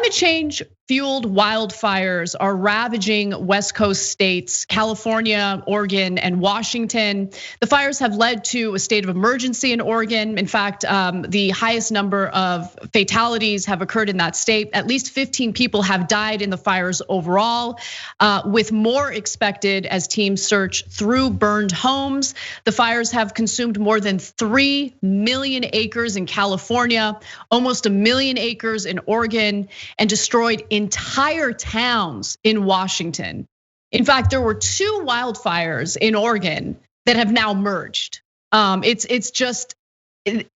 Climate change fueled wildfires are ravaging West Coast states, California, Oregon, and Washington. The fires have led to a state of emergency in Oregon. In fact, the highest number of fatalities have occurred in that state. At least 15 people have died in the fires overall, with more expected as teams search through burned homes. The fires have consumed more than 3 million acres in California, almost 1 million acres in Oregon, and destroyed entire towns in Washington. In fact, there were 2 wildfires in Oregon that have now merged. It's just,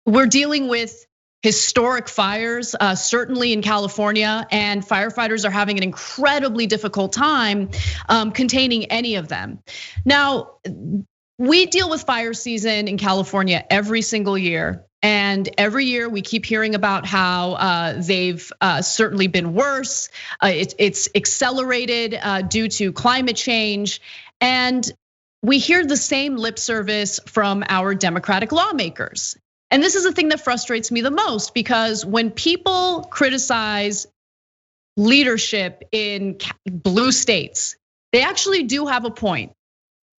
we're dealing with historic fires, certainly in California, and firefighters are having an incredibly difficult time containing any of them. Now, we deal with fire season in California every single year. And every year we keep hearing about how they've certainly been worse. It's accelerated due to climate change. And we hear the same lip service from our Democratic lawmakers. And this is the thing that frustrates me the most, because when people criticize leadership in blue states, they actually do have a point.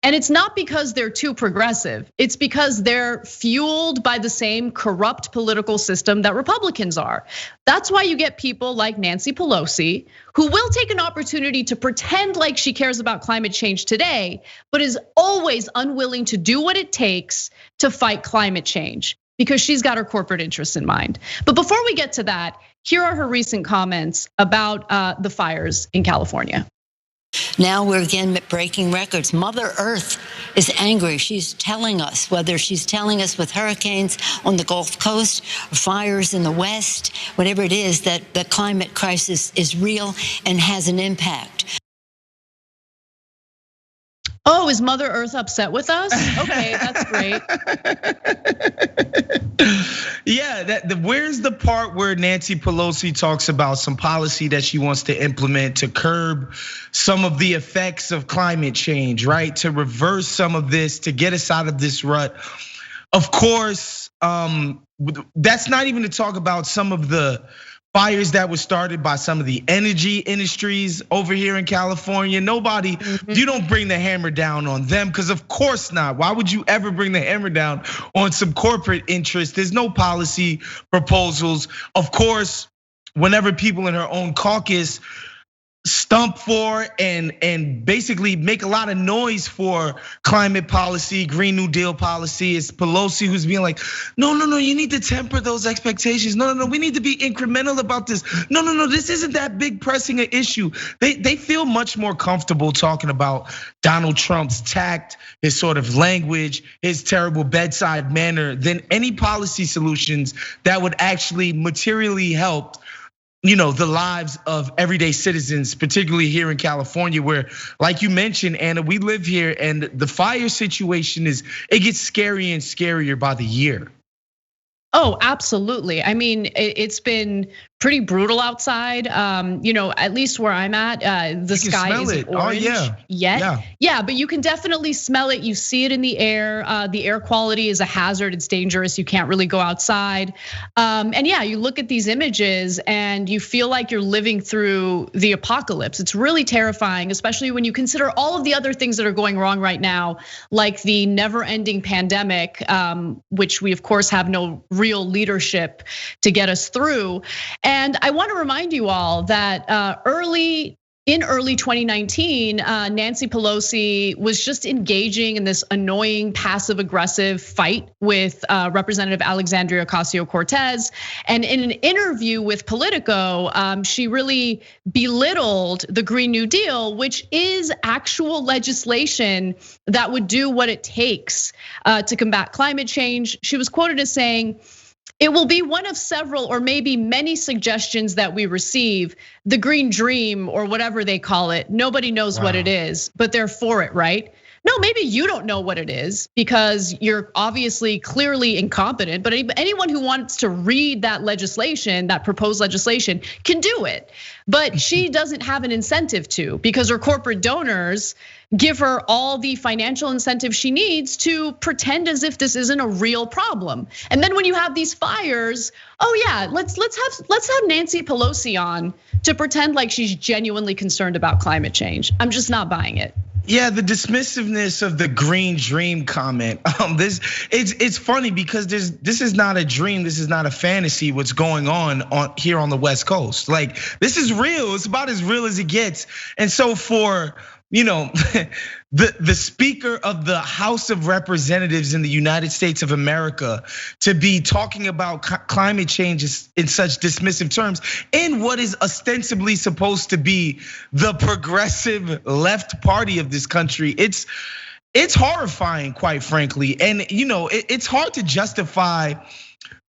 And it's not because they're too progressive, it's because they're fueled by the same corrupt political system that Republicans are. That's why you get people like Nancy Pelosi, who will take an opportunity to pretend like she cares about climate change today, but is always unwilling to do what it takes to fight climate change, because she's got her corporate interests in mind. But before we get to that, here are her recent comments about the fires in California. Now we're again breaking records. Mother Earth is angry. She's telling us, whether she's telling us with hurricanes on the Gulf Coast, or fires in the West, whatever it is, that the climate crisis is real and has an impact. Oh, is Mother Earth upset with us? Okay, that's great. Yeah, where's the part where Nancy Pelosi talks about some policy that she wants to implement to curb some of the effects of climate change, right? To reverse some of this, to get us out of this rut. Of course, that's not even to talk about some of the fires that were started by some of the energy industries over here in California. Nobody, you don't bring the hammer down on them, because of course not. Why would you ever bring the hammer down on some corporate interest? There's no policy proposals. Of course, whenever people in her own caucus stump for and basically make a lot of noise for climate policy, Green New Deal policy, it's Pelosi who's being like, no, you need to temper those expectations. No, we need to be incremental about this. No, this isn't that big pressing an issue. They feel much more comfortable talking about Donald Trump's tact, his sort of language, his terrible bedside manner, than any policy solutions that would actually materially help the lives of everyday citizens, particularly here in California, where, like you mentioned, Anna, we live here, and the fire situation it gets scarier and scarier by the year. Oh, absolutely. I mean, it's been pretty brutal outside. At least where I'm at, the sky isn't orange yet. Yeah, but you can definitely smell it. You see it in the air. The air quality is a hazard. It's dangerous. You can't really go outside. And yeah, you look at these images and you feel like you're living through the apocalypse. It's really terrifying, especially when you consider all of the other things that are going wrong right now, like the never-ending pandemic, which we of course have no real leadership to get us through. And I want to remind you all that early 2019, Nancy Pelosi was just engaging in this annoying passive aggressive fight with Representative Alexandria Ocasio-Cortez. And in an interview with Politico, she really belittled the Green New Deal, which is actual legislation that would do what it takes to combat climate change. She was quoted as saying, "It will be one of several or maybe many suggestions that we receive. The green dream, or whatever they call it, nobody knows what it is, but they're for it, right? No, maybe you don't know what it is because you're obviously clearly incompetent, but anyone who wants to read that legislation, that proposed legislation, can do it. But she doesn't have an incentive to, because her corporate donors give her all the financial incentive she needs to pretend as if this isn't a real problem. And then when you have these fires, oh yeah, let's have Nancy Pelosi on to pretend like she's genuinely concerned about climate change. I'm just not buying it. Yeah, the dismissiveness of the green dream comment. It's funny because this is not a dream. This is not a fantasy. What's going on here on the West Coast? Like, this is real. It's about as real as it gets. And so for the Speaker of the House of Representatives in the United States of America to be talking about climate change in such dismissive terms in what is ostensibly supposed to be the progressive left party of this country, it's horrifying, quite frankly. And it's hard to justify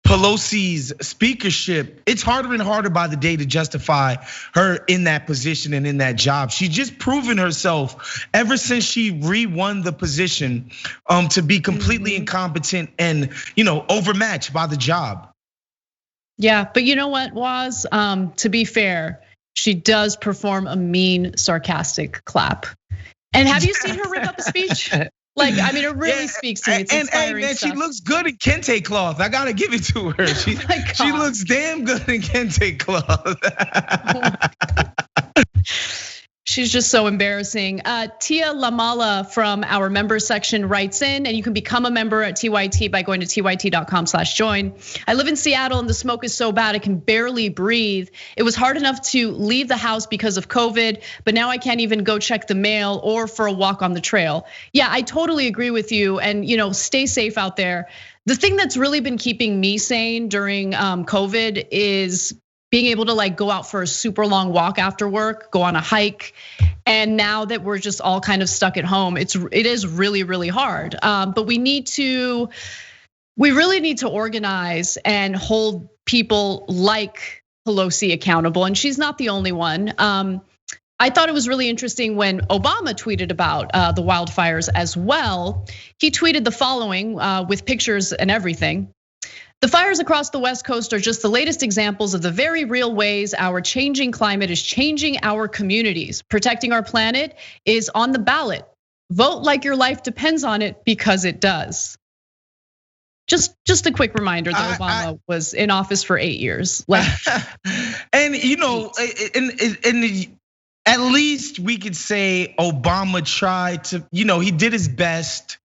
Pelosi's speakership. It's harder and harder by the day to justify her in that position and in that job. She's just proven herself ever since she re-won the position to be completely incompetent and overmatched by the job. Yeah, but you know what, Woz? To be fair, she does perform a mean, sarcastic clap. And have you seen her rip up a speech? Like, I mean, it really speaks to me. It's inspiring man, stuff. she looks good in kente cloth. I gotta give it to her. She looks damn good in kente cloth. She's just so embarrassing. Tia Lamala from our members section writes in, and you can become a member at TYT by going to tyt.com/join. I live in Seattle and the smoke is so bad I can barely breathe. It was hard enough to leave the house because of COVID, but now I can't even go check the mail or for a walk on the trail. Yeah, I totally agree with you, and stay safe out there. The thing that's really been keeping me sane during COVID is being able to go out for a super long walk after work, go on a hike. And now that we're just all kind of stuck at home, it is really, really hard. But we really need to organize and hold people like Pelosi accountable. And she's not the only one. I thought it was really interesting when Obama tweeted about the wildfires as well. He tweeted the following with pictures and everything. The fires across the West Coast are just the latest examples of the very real ways our changing climate is changing our communities. Protecting our planet is on the ballot. Vote like your life depends on it, because it does. Just a quick reminder that Obama was in office for 8 years. And at least we could say Obama tried to, he did his best.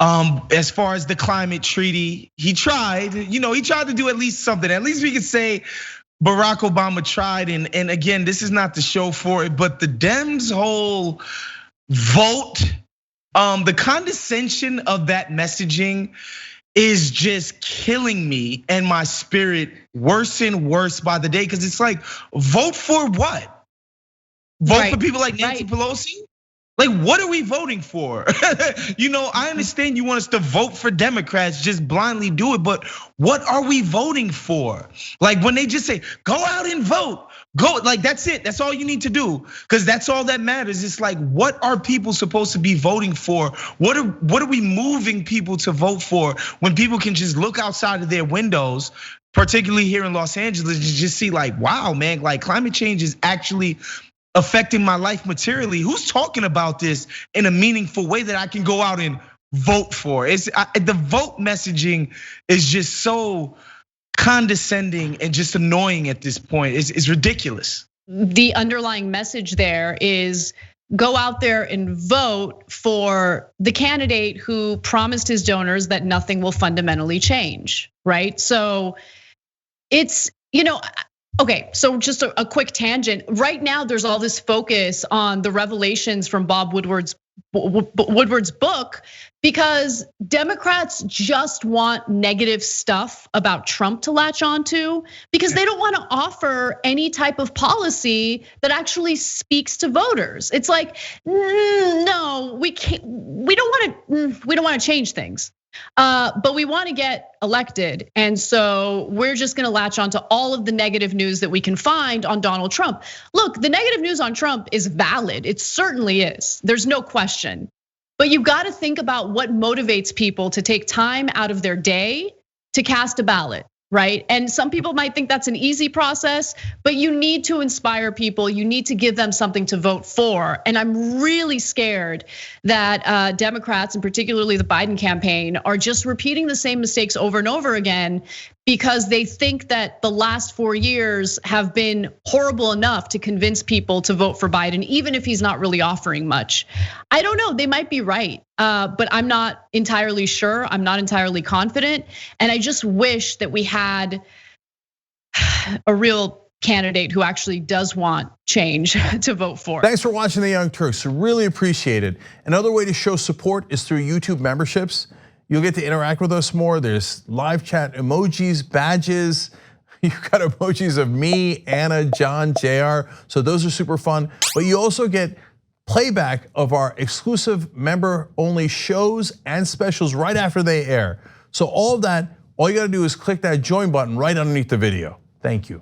As far as the climate treaty, he tried to do at least something. At least we could say Barack Obama tried. And again, this is not the show for it, but the Dems' whole vote, the condescension of that messaging is just killing me and my spirit worse and worse by the day. Cause it's like, vote for what? Vote for people like Nancy Pelosi? Like, what are we voting for? I understand you want us to vote for Democrats, just blindly do it, but what are we voting for? Like, when they just say, go out and vote, go, like, that's it, that's all you need to do, because that's all that matters. It's like, what are people supposed to be voting for? What are we moving people to vote for when people can just look outside of their windows, particularly here in Los Angeles, and just see like, wow, man, like climate change is actually affecting my life materially. Who's talking about this in a meaningful way that I can go out and vote for? The vote messaging is just so condescending and just annoying at this point. It's ridiculous. The underlying message there is go out there and vote for the candidate who promised his donors that nothing will fundamentally change, right? So it's, okay, so just a quick tangent. Right now, there's all this focus on the revelations from Bob Woodward's book, because Democrats just want negative stuff about Trump to latch onto, because they don't want to offer any type of policy that actually speaks to voters. It's like, no, we can't. We don't want to change things. But we want to get elected. And so we're just gonna latch onto all of the negative news that we can find on Donald Trump. Look, the negative news on Trump is valid. It certainly is. There's no question. But you've got to think about what motivates people to take time out of their day to cast a ballot, right? And some people might think that's an easy process, but you need to inspire people. You need to give them something to vote for. And I'm really scared that Democrats, and particularly the Biden campaign, are just repeating the same mistakes over and over again because they think that the last 4 years have been horrible enough to convince people to vote for Biden, even if he's not really offering much. I don't know, they might be right, but I'm not entirely sure. I'm not entirely confident. And I just wish that we had a real candidate who actually does want change to vote for. Thanks for watching The Young Turks, really appreciate it. Another way to show support is through YouTube memberships. You'll get to interact with us more. There's live chat emojis, badges. You've got emojis of me, Anna, John, JR. So those are super fun. But you also get playback of our exclusive member-only shows and specials right after they air. So all of that, all you gotta do is click that join button right underneath the video. Thank you.